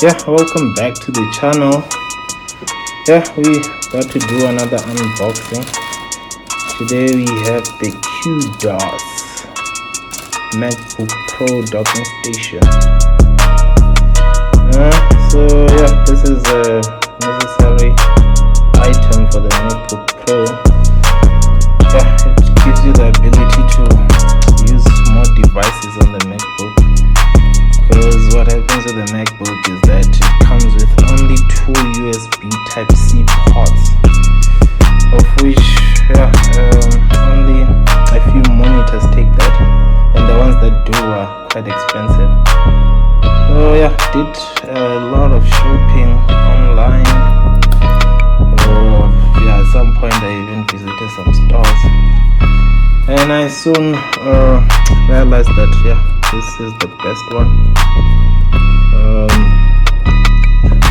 Yeah, welcome back to the channel. Yeah, we got to do another unboxing. Today we have the QDOS MacBook Pro docking station. So yeah, this is a necessary item for the MacBook Pro. Yeah, it gives you the ability to use more devices on the MacBook. Because what happens with the MacBook is that it comes with only two USB Type-C ports, of which only a few monitors take that, and the ones that do are quite expensive. So yeah, did a lot of shopping online. At some point I even visited some stores, and I soon realized that this is the best one.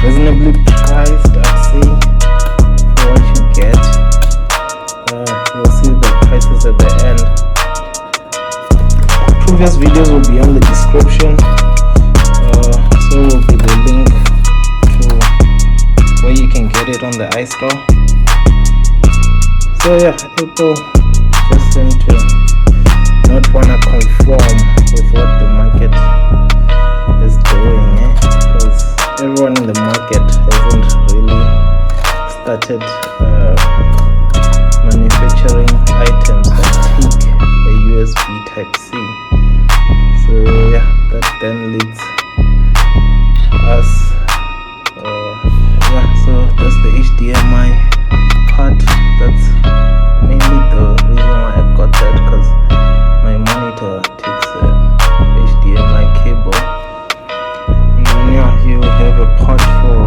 Reasonably priced, I'd say, for what you get. You'll see the prices at the end. Previous videos will be on the description, so will be the link to where you can get it on the iStore. So yeah, Apple just seem to not wanna conform with what the market is doing, because everyone in the market hasn't really started manufacturing items that take a USB Type-C. So yeah, that then leads us so that's the HDMI part. That's mainly the reason why I got that, because my monitor takes a HDMI cable. And then you have a port for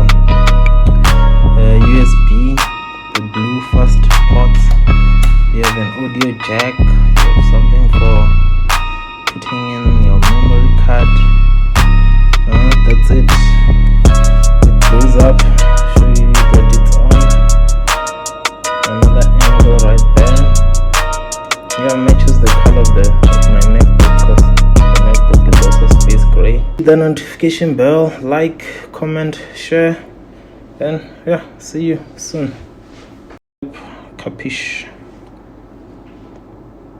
USB, the blue first ports. You have an audio jack, you have something for putting in your memory card. That's it. It goes up, show you that it's on. Another angle right there. Yeah, matches the color of my MacBook, because the MacBook is also space gray. Hit the notification bell, like, comment, share, and yeah, see you soon. Capiche.